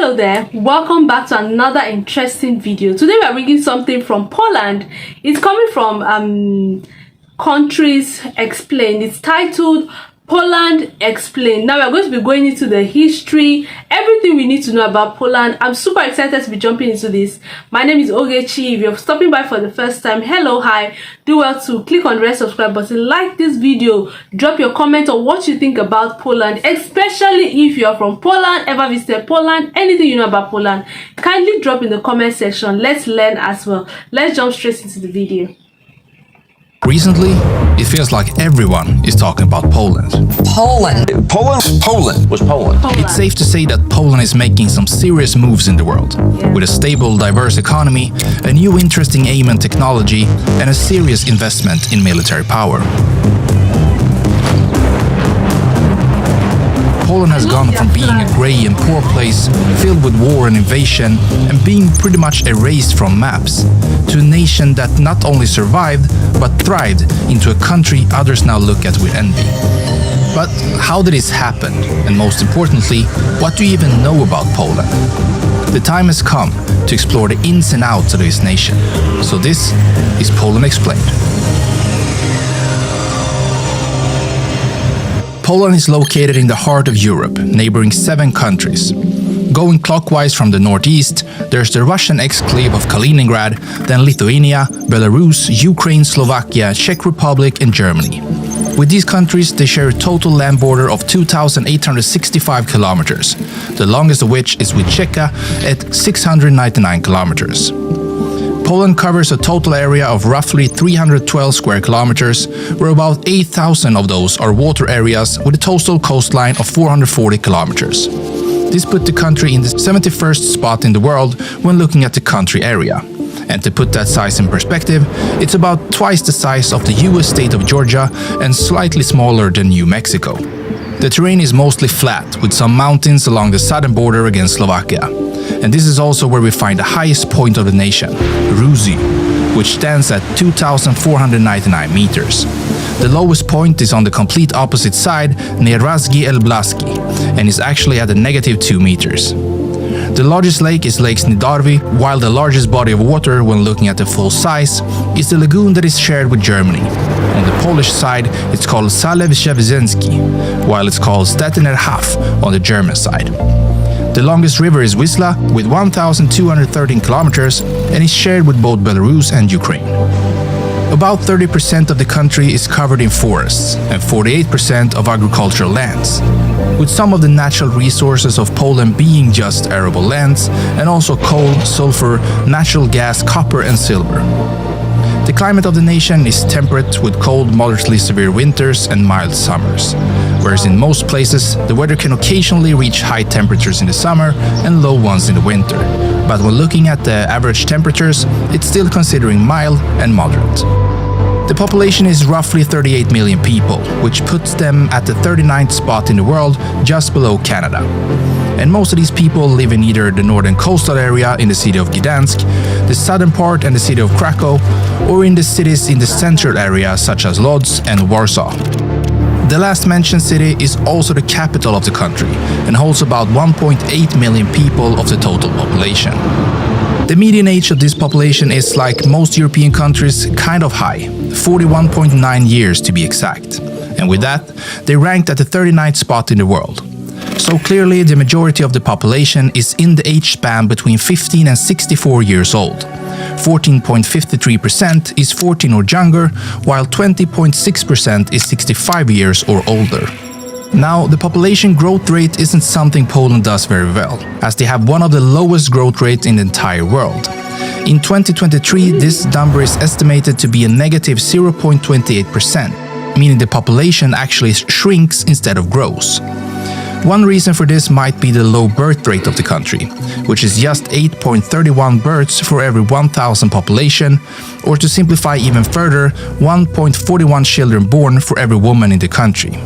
Hello there, welcome back to another interesting video. Today we are bringing something from Poland. It's coming from Countries Explained. It's titled Poland Explained. Now we're going to be going into the history, everything we need to know about Poland. I'm super excited to be jumping into this. My name is Ogechi. If you're stopping by for the first time, hello, hi. Do well to click on the red subscribe button, like this video, drop your comment on what you think about Poland, especially if you're from Poland, ever visited Poland, anything you know about Poland. Kindly drop in the comment section. Let's learn as well. Let's jump straight into the video. Recently, it feels like everyone is talking about Poland. Poland was Poland. It's safe to say that Poland is making some serious moves in the world. Yeah. With a stable, diverse economy, a new interesting aim and technology, and a serious investment in military power. Poland has gone from being a grey and poor place, filled with war and invasion, and being pretty much erased from maps, to a nation that not only survived, but thrived into a country others now look at with envy. But how did this happen? And most importantly, what do you even know about Poland? The time has come to explore the ins and outs of this nation. So this is Poland Explained. Poland is located in the heart of Europe, neighboring 7 countries. Going clockwise from the northeast, there's the Russian exclave of Kaliningrad, then Lithuania, Belarus, Ukraine, Slovakia, Czech Republic, and Germany. With these countries, they share a total land border of 2,865 kilometers, the longest of which is with Czechia at 699 kilometers. Poland covers a total area of roughly 312 square kilometers, where about 8,000 of those are water areas with a total coastline of 440 kilometers. This put the country in the 71st spot in the world when looking at the country area. And to put that size in perspective, it's about twice the size of the US state of Georgia and slightly smaller than New Mexico. The terrain is mostly flat, with some mountains along the southern border against Slovakia. And this is also where we find the highest point of the nation, Ruzy, which stands at 2,499 meters. The lowest point is on the complete opposite side, near Razgi El Blaski, and is actually at a -2 meters. The largest lake is Lake Snidarvi, while the largest body of water, when looking at the full size, is the lagoon that is shared with Germany. On the Polish side, it's called Zalew Szewiecki, while it's called Stettiner Haff on the German side. The longest river is Wisla, with 1,213 kilometers, and is shared with both Belarus and Ukraine. About 30% of the country is covered in forests, and 48% of agricultural lands, with some of the natural resources of Poland being just arable lands, and also coal, sulfur, natural gas, copper, and silver. The climate of the nation is temperate, with cold, moderately severe winters and mild summers, whereas in most places the weather can occasionally reach high temperatures in the summer and low ones in the winter. But when looking at the average temperatures, it's still considering mild and moderate. The population is roughly 38 million people, which puts them at the 39th spot in the world, just below Canada. And most of these people live in either the northern coastal area in the city of Gdansk, the southern part and the city of Krakow, or in the cities in the central area such as Lodz and Warsaw. The last mentioned city is also the capital of the country and holds about 1.8 million people of the total population. The median age of this population is, like most European countries, kind of high, 41.9 years to be exact. And with that, they ranked at the 39th spot in the world. So clearly, the majority of the population is in the age span between 15 and 64 years old. 14.53% is 14 or younger, while 20.6% is 65 years or older. Now, the population growth rate isn't something Poland does very well, as they have one of the lowest growth rates in the entire world. In 2023, this number is estimated to be a negative 0.28%, meaning the population actually shrinks instead of grows. One reason for this might be the low birth rate of the country, which is just 8.31 births for every 1,000 population, or to simplify even further, 1.41 children born for every woman in the country.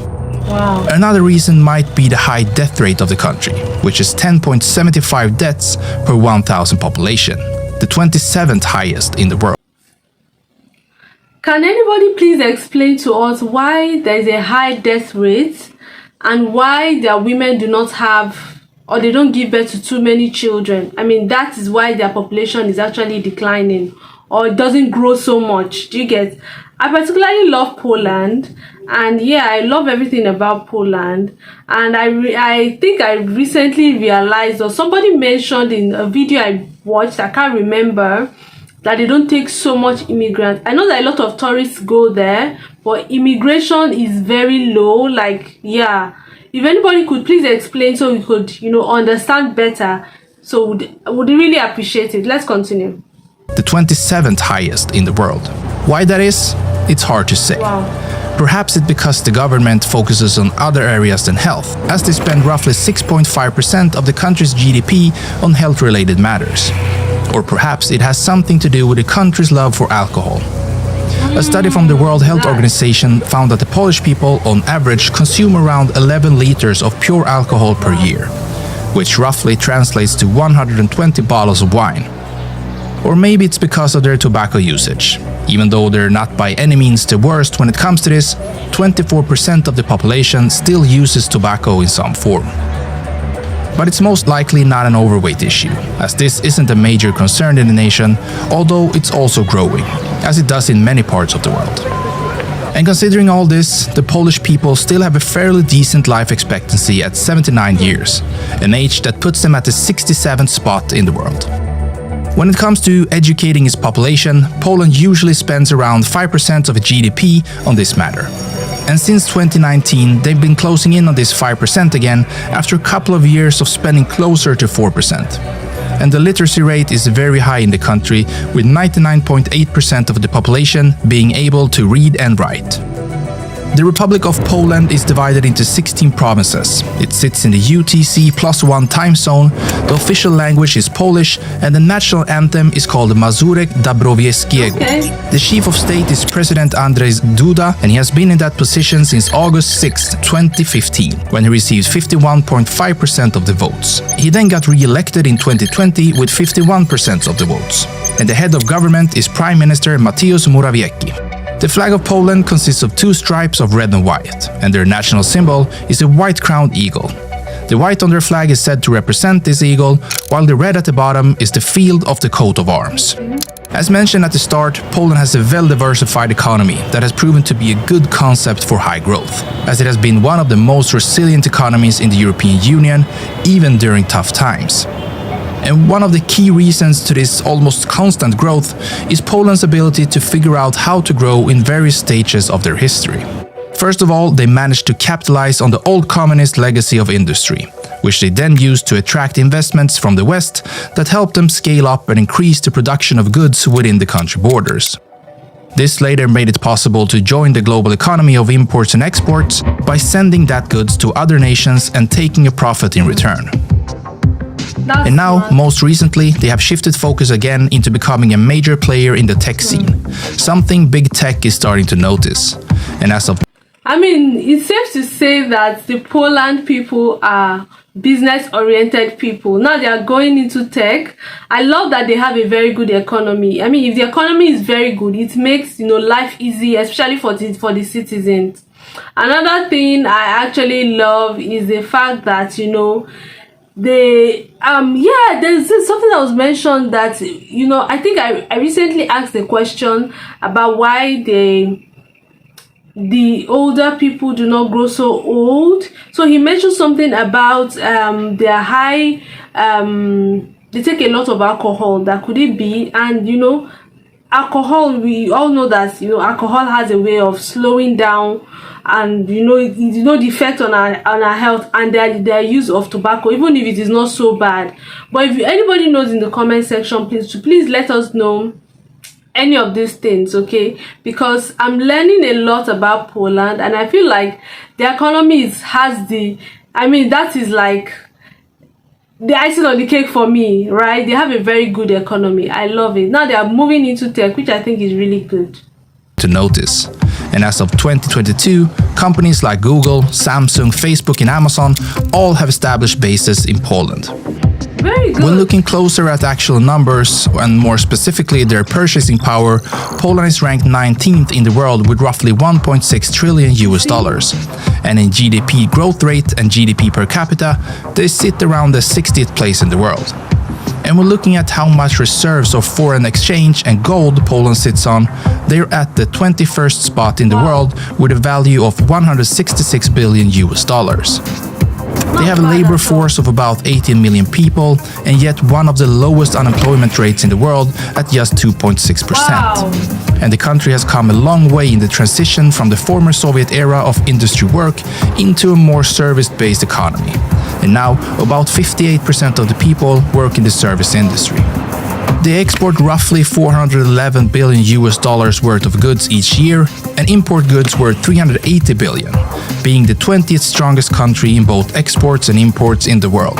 Wow. Another reason might be the high death rate of the country, which is 10.75 deaths per 1,000 population, the 27th highest in the world. Can anybody please explain to us why there is a high death rate and why their women do not have or they don't give birth to too many children. I mean, that is why their population is actually declining, or it doesn't grow so much. Do you get? I particularly love Poland, and yeah, I love everything about Poland. And I think I recently realized, or somebody mentioned in a video I watched, I can't remember, that they don't take so much immigrants. I know that a lot of tourists go there, but immigration is very low. Like, yeah, if anybody could please explain so we could, understand better, so would really appreciate it. Let's continue. The 27th highest in the world. Why that is, it's hard to say. Wow. Perhaps it's because the government focuses on other areas than health, as they spend roughly 6.5% of the country's GDP on health-related matters. Or perhaps it has something to do with the country's love for alcohol. A study from the World Health Organization found that the Polish people, on average, consume around 11 liters of pure alcohol per year, which roughly translates to 120 bottles of wine. Or maybe it's because of their tobacco usage. Even though they're not by any means the worst when it comes to this, 24% of the population still uses tobacco in some form. But it's most likely not an overweight issue, as this isn't a major concern in the nation, although it's also growing, as it does in many parts of the world. And considering all this, the Polish people still have a fairly decent life expectancy at 79 years, an age that puts them at the 67th spot in the world. When it comes to educating its population, Poland usually spends around 5% of its GDP on this matter. And since 2019, they've been closing in on this 5% again after a couple of years of spending closer to 4%. And the literacy rate is very high in the country, with 99.8% of the population being able to read and write. The Republic of Poland is divided into 16 provinces. It sits in the UTC+1 time zone, the official language is Polish, and the national anthem is called Mazurek Dąbrowskiego. Okay. The chief of state is President Andrzej Duda, and he has been in that position since August 6, 2015, when he received 51.5% of the votes. He then got re-elected in 2020 with 51% of the votes. And the head of government is Prime Minister Mateusz Morawiecki. The flag of Poland consists of two stripes of red and white, and their national symbol is a white-crowned eagle. The white on their flag is said to represent this eagle, while the red at the bottom is the field of the coat of arms. As mentioned at the start, Poland has a well-diversified economy that has proven to be a good concept for high growth, as it has been one of the most resilient economies in the European Union, even during tough times. And one of the key reasons to this almost constant growth is Poland's ability to figure out how to grow in various stages of their history. First of all, they managed to capitalize on the old communist legacy of industry, which they then used to attract investments from the West that helped them scale up and increase the production of goods within the country borders. This later made it possible to join the global economy of imports and exports by sending that goods to other nations and taking a profit in return. And now, most recently, they have shifted focus again into becoming a major player in the tech scene, something big tech is starting to notice. And as of it's safe to say that the Poland people are business-oriented people. Now they are going into tech. I love that they have a very good economy. If the economy is very good, it makes life easy, especially for the citizens. Another thing I actually love is the fact that there's something that was mentioned that I think I recently asked a question about why the older people do not grow so old. So he mentioned something about their high they take a lot of alcohol. That could it be? And alcohol, we all know that alcohol has a way of slowing down, and the effect on our health, and their use of tobacco, even if it is not so bad. But if anybody knows in the comment section, please let us know any of these things, okay? Because I'm learning a lot about Poland, and I feel like the economy that is like the icing on the cake for me, right? They have a very good economy. I love it. Now they are moving into tech, which I think is really good to notice. And as of 2022, companies like Google, Samsung, Facebook, and Amazon all have established bases in Poland. Very good. When looking closer at actual numbers, and more specifically their purchasing power, Poland is ranked 19th in the world with roughly 1.6 trillion US dollars. And in GDP growth rate and GDP per capita, they sit around the 60th place in the world. And when looking at how much reserves of foreign exchange and gold Poland sits on, they're at the 21st spot in the world with a value of 166 billion US dollars. They have a labor force of about 18 million people, and yet one of the lowest unemployment rates in the world at just 2.6%. Wow. And the country has come a long way in the transition from the former Soviet era of industry work into a more service-based economy. And now, about 58% of the people work in the service industry. They export roughly 411 billion US dollars worth of goods each year and import goods worth 380 billion, being the 20th strongest country in both exports and imports in the world.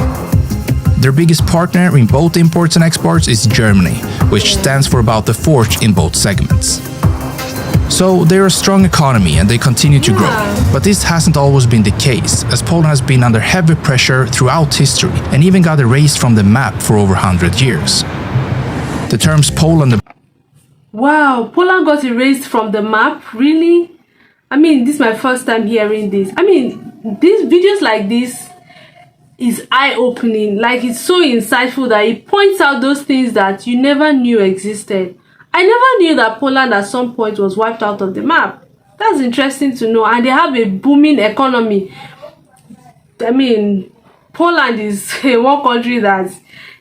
Their biggest partner in both imports and exports is Germany, which stands for about the fourth in both segments. So they're a strong economy and they continue to grow. But this hasn't always been the case, as Poland has been under heavy pressure throughout history and even got erased from the map for over 100 years. The terms Poland... Wow, Poland got erased from the map? Really? I mean, this is my first time hearing this. I mean, these videos like this is eye-opening. Like, it's so insightful that it points out those things that you never knew existed. I never knew that Poland at some point was wiped out of the map. That's interesting to know. And they have a booming economy. I mean, Poland is one country that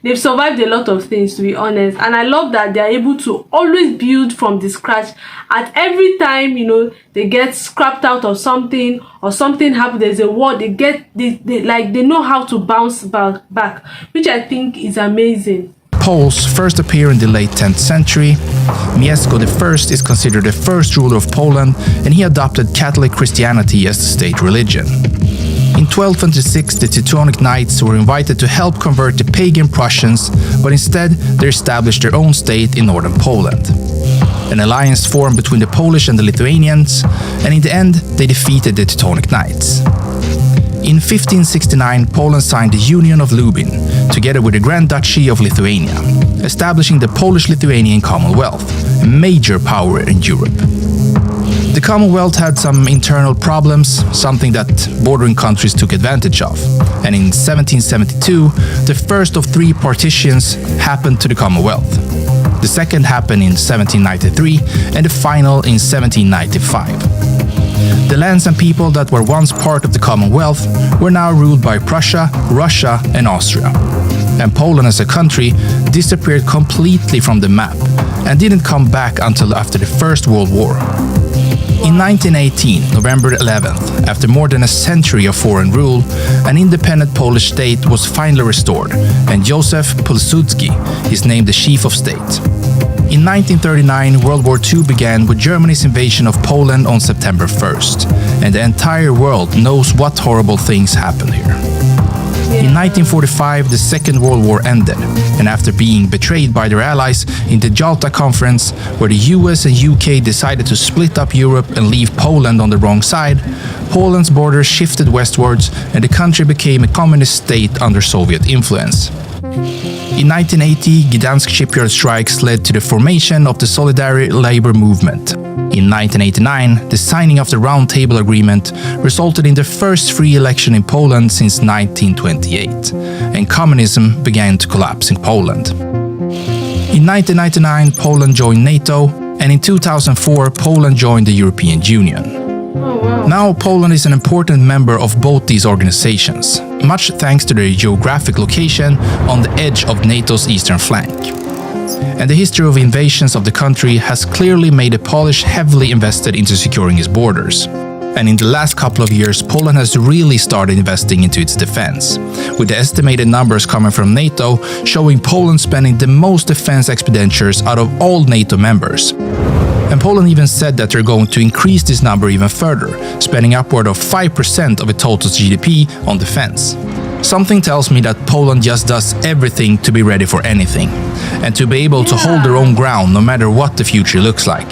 they've survived a lot of things, to be honest. And I love that they're able to always build from the scratch. At every time, you know, they get scrapped out of something or something happens, there's a war, they know how to bounce back, which I think is amazing. Poles first appear in the late 10th century. Mieszko I is considered the first ruler of Poland, and he adopted Catholic Christianity as the state religion. In 1226, the Teutonic Knights were invited to help convert the pagan Prussians, but instead they established their own state in northern Poland. An alliance formed between the Polish and the Lithuanians, and in the end they defeated the Teutonic Knights. In 1569, Poland signed the Union of Lubin, together with the Grand Duchy of Lithuania, establishing the Polish-Lithuanian Commonwealth, a major power in Europe. The Commonwealth had some internal problems, something that bordering countries took advantage of. And in 1772, the first of 3 partitions happened to the Commonwealth. The second happened in 1793 and the final in 1795. The lands and people that were once part of the Commonwealth were now ruled by Prussia, Russia and Austria. And Poland as a country disappeared completely from the map and didn't come back until after the First World War. In 1918, November 11th, after more than a century of foreign rule, an independent Polish state was finally restored, and Józef Pilsudski is named the chief of state. In 1939, World War II began with Germany's invasion of Poland on September 1st, and the entire world knows what horrible things happened here. In 1945, the Second World War ended, and after being betrayed by their allies in the Jalta Conference, where the US and UK decided to split up Europe and leave Poland on the wrong side, Poland's borders shifted westwards and the country became a communist state under Soviet influence. In 1980, Gdansk shipyard strikes led to the formation of the Solidarity Labor Movement. In 1989, the signing of the Round Table Agreement resulted in the first free election in Poland since 1928, and communism began to collapse in Poland. In 1999, Poland joined NATO, and in 2004, Poland joined the European Union. Now, Poland is an important member of both these organizations, much thanks to their geographic location on the edge of NATO's eastern flank. And the history of invasions of the country has clearly made the Polish heavily invested into securing its borders. And in the last couple of years, Poland has really started investing into its defense, with the estimated numbers coming from NATO showing Poland spending the most defense expenditures out of all NATO members. And Poland even said that they're going to increase this number even further, spending upward of 5% of its total GDP on defense. Something tells me that Poland just does everything to be ready for anything, and to be able to hold their own ground no matter what the future looks like.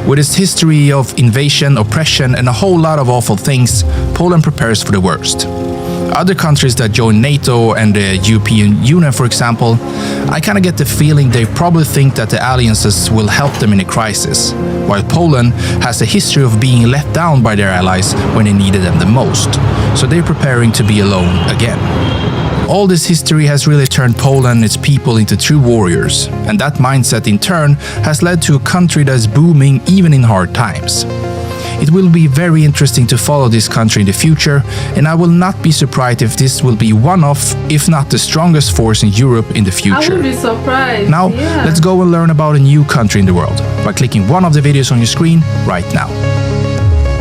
With its history of invasion, oppression and a whole lot of awful things, Poland prepares for the worst. other countries that join NATO and the European Union, for example, I kind of get the feeling they probably think that the alliances will help them in a crisis, while Poland has a history of being let down by their allies when they needed them the most, so they're preparing to be alone again. All this history has really turned Poland and its people into true warriors, and that mindset in turn has led to a country that is booming even in hard times. It will be very interesting to follow this country in the future, and I will not be surprised if this will be one of, if not the strongest force in Europe in the future. I would be surprised. Now, let's go and learn about a new country in the world by clicking one of the videos on your screen right now.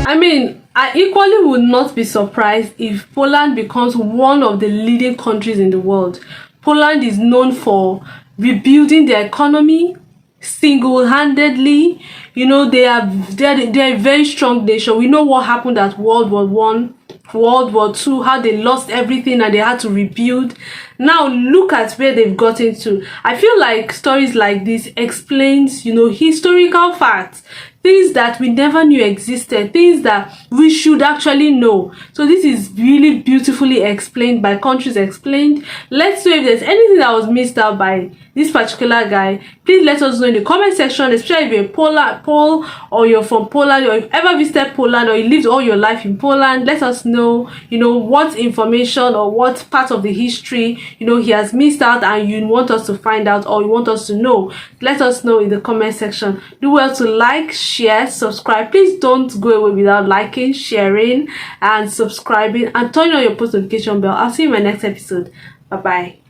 I mean, I equally would not be surprised if Poland becomes one of the leading countries in the world. Poland is known for rebuilding their economy single-handedly. You know, they're a very strong nation. We know what happened at World War I, World War II, how they lost everything and they had to rebuild. Now look at where they've gotten to. I feel like stories like this explains, you know, historical facts, things that we never knew existed, things that we should actually know. So this is really beautifully explained by Countries Explained. Let's know if there's anything that was missed out by this particular guy. Please let us know in the comment section, especially if you're a Pole or you're from Poland, or you've ever visited Poland, or you lived all your life in Poland. Let us know, you know, what information or what part of the history, you know, he has missed out and you want us to find out, or you want us to know. Let us know in the comment section. Do well to like, share, subscribe. Please don't go away without liking, sharing and subscribing, and turn on your post notification bell. I'll see you in my next episode. Bye bye.